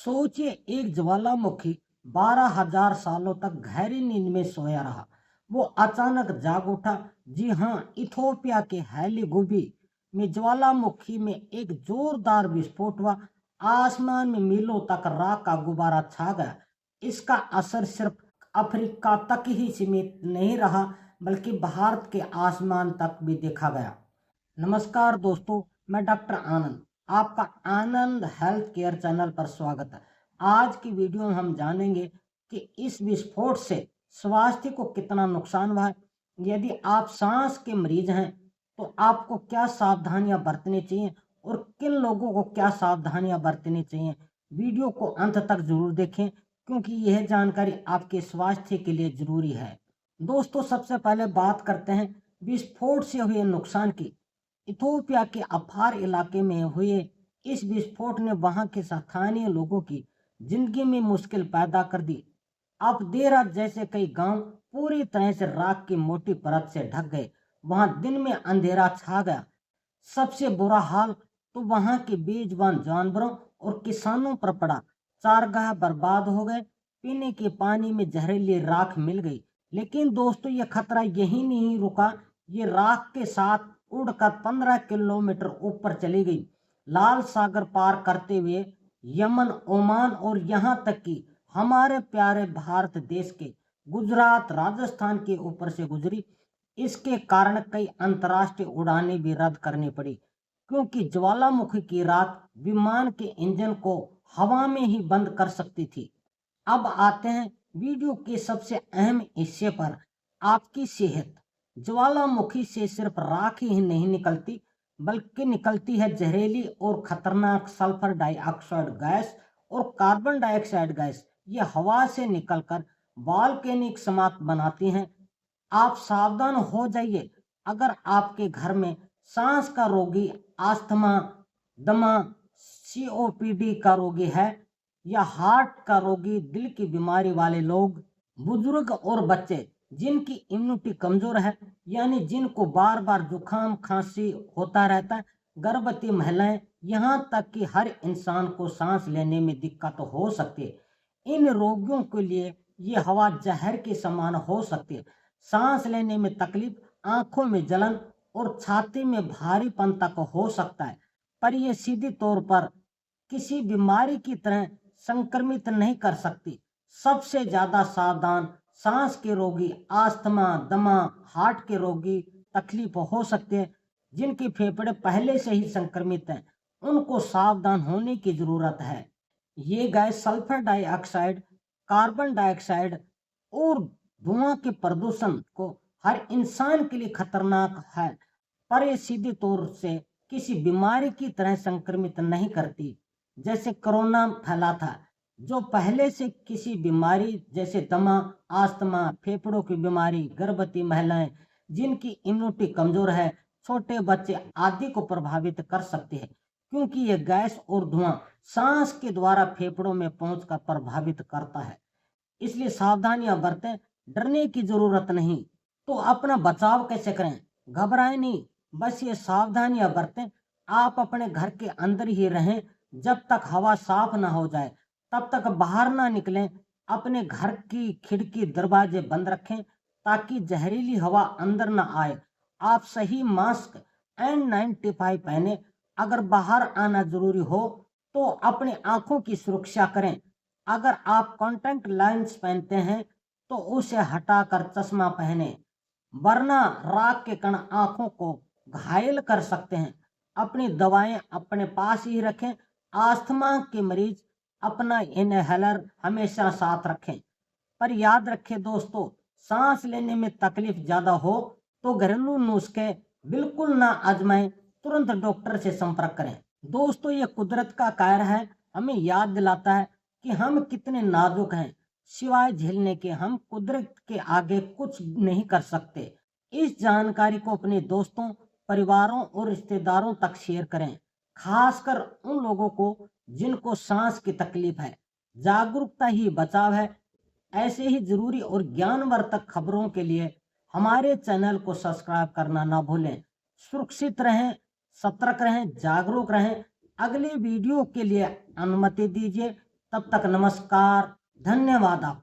सोचिए, एक ज्वालामुखी 12,000 सालों तक गहरी नींद में सोया रहा। वो अचानक जाग उठा। जी हाँ, इथोपिया के हैली गुबी में ज्वालामुखी में एक जोरदार विस्फोट हुआ। आसमान में मीलों तक राख का गुब्बारा छा गया। इसका असर सिर्फ अफ्रीका तक ही सीमित नहीं रहा, बल्कि भारत के आसमान तक भी देखा गया। नमस्कार दोस्तों, मैं डॉक्टर आनंद, आपका आनंद हेल्थ केयर चैनल पर स्वागत है। आज की वीडियो में हम जानेंगे कि इस विस्फोट से स्वास्थ्य को कितना नुकसान हुआ है। यदि आप सांस के मरीज हैं तो आपको क्या सावधानियां बरतनी चाहिए और किन लोगों को क्या सावधानियां बरतनी चाहिए। वीडियो को अंत तक जरूर देखें, क्योंकि यह जानकारी आपके स्वास्थ्य के लिए जरूरी है। दोस्तों, सबसे पहले बात करते हैं विस्फोट से हुए नुकसान की। इथोपिया के अफार इलाके में हुए इस विस्फोट ने वहां के स्थानीय लोगों की जिंदगी में मुश्किल पैदा कर दी। अफदेरा जैसे कई गांव पूरी तरह से राख की मोटी परत से ढक गए। वहां दिन में अंधेरा छा गया। सबसे बुरा हाल तो वहां के बेजुबान जानवरों और किसानों पर पड़ा। चारगाह बर्बाद हो गए। पीने के पानी में जहरीली राख मिल गई। लेकिन दोस्तों, ये खतरा यही नहीं रुका। ये राख के साथ उड़कर 15 किलोमीटर ऊपर चली गई, लाल सागर पार करते हुए यमन, ओमान और यहाँ तक कि हमारे प्यारे भारत देश के गुजरात, राजस्थान के ऊपर से गुजरी। इसके कारण कई अंतर्राष्ट्रीय उड़ानें भी रद्द करनी पड़ी, क्योंकि ज्वालामुखी की राख विमान के इंजन को हवा में ही बंद कर सकती थी। अब आते हैं वीडियो के सबसे अहम हिस्से पर, आपकी सेहत। ज्वालामुखी से सिर्फ राख ही नहीं निकलती, बल्कि निकलती है जहरीली और खतरनाक सल्फर डाइऑक्साइड गैस और कार्बन डाइऑक्साइड गैस। ये हवा से निकलकर वॉल्केनिक समाप्त बनाती हैं। आप सावधान हो जाइए। अगर आपके घर में सांस का रोगी, अस्थमा, दमा, सीओपीडी का रोगी है, या हार्ट का रोगी, दिल की बीमारी वाले लोग, बुजुर्ग और बच्चे जिनकी इम्यूनिटी कमजोर है, यानी जिनको बार बार जुकाम खांसी होता रहता है, गर्भवती महिलाएं, यहाँ तक कि हर इंसान को सांस लेने में दिक्कत हो सकती है। इन रोगियों के लिए ये हवा जहर के समान हो सकती है। सांस लेने में तकलीफ, आंखों में जलन और छाती में भारीपन तक हो सकता है, पर यह सीधी तौर पर किसी बीमारी की तरह संक्रमित नहीं कर सकती। सबसे ज्यादा सावधान सांस के रोगी, अस्थमा, दमा, हार्ट के रोगी तकलीफ हो सकते हैं, जिनके फेफड़े पहले से ही संक्रमित हैं। उनको सावधान होने की जरूरत है। ये gas sulphur dioxide, carbon dioxide और धुआं के प्रदूषण को हर इंसान के लिए खतरनाक है, पर ये सीधे तौर से किसी बीमारी की तरह संक्रमित नहीं करती, जैसे कोरोना फैला था, जो पहले से किसी बीमारी जैसे दमा, अस्थमा, फेफड़ों की बीमारी, गर्भवती महिलाएं जिनकी इम्यूनिटी कमजोर है, छोटे बच्चे आदि को प्रभावित कर सकते हैं, क्योंकि यह गैस और धुआं सांस के द्वारा फेफड़ों में पहुंचकर प्रभावित करता है। इसलिए सावधानियां बरतें। डरने की जरूरत नहीं। तो अपना बचाव कैसे करें? घबराएं नहीं, बस ये सावधानियां बरतें। आप अपने घर के अंदर ही रहें। जब तक हवा साफ ना हो जाए तब तक बाहर ना निकलें। अपने घर की खिड़की दरवाजे बंद रखें, ताकि जहरीली हवा अंदर ना आए। आप सही मास्क N95 पहने। अगर बाहर आना जरूरी हो तो अपनी आंखों की सुरक्षा करें। अगर आप कॉन्टैक्ट लेंस पहनते हैं तो उसे हटाकर चश्मा पहने, वरना राख के कण आंखों को घायल कर सकते हैं। अपनी दवाएं अपने पास ही रखें। अस्थमा के मरीज अपना इनहेलर हमेशा साथ रखें। पर याद रखें दोस्तों, सांस लेने में तकलीफ ज्यादा हो तो घरेलू नुस्खे बिल्कुल ना आजमाएं। तुरंत डॉक्टर से संपर्क करें। दोस्तों, ये कुदरत का कहर है, हमें याद दिलाता है कि हम कितने नाजुक हैं। सिवाय झेलने के हम कुदरत के आगे कुछ नहीं कर सकते। इस जानकारी को अपने दोस्तों, परिवारों और रिश्तेदारों तक शेयर करें, खासकर उन लोगों को जिनको सांस की तकलीफ है। जागरूकता ही बचाव है। ऐसे ही जरूरी और ज्ञानवर्धक खबरों के लिए हमारे चैनल को सब्सक्राइब करना ना भूलें। सुरक्षित रहें, सतर्क रहें, जागरूक रहें। अगले वीडियो के लिए अनुमति दीजिए। तब तक नमस्कार, धन्यवाद आप।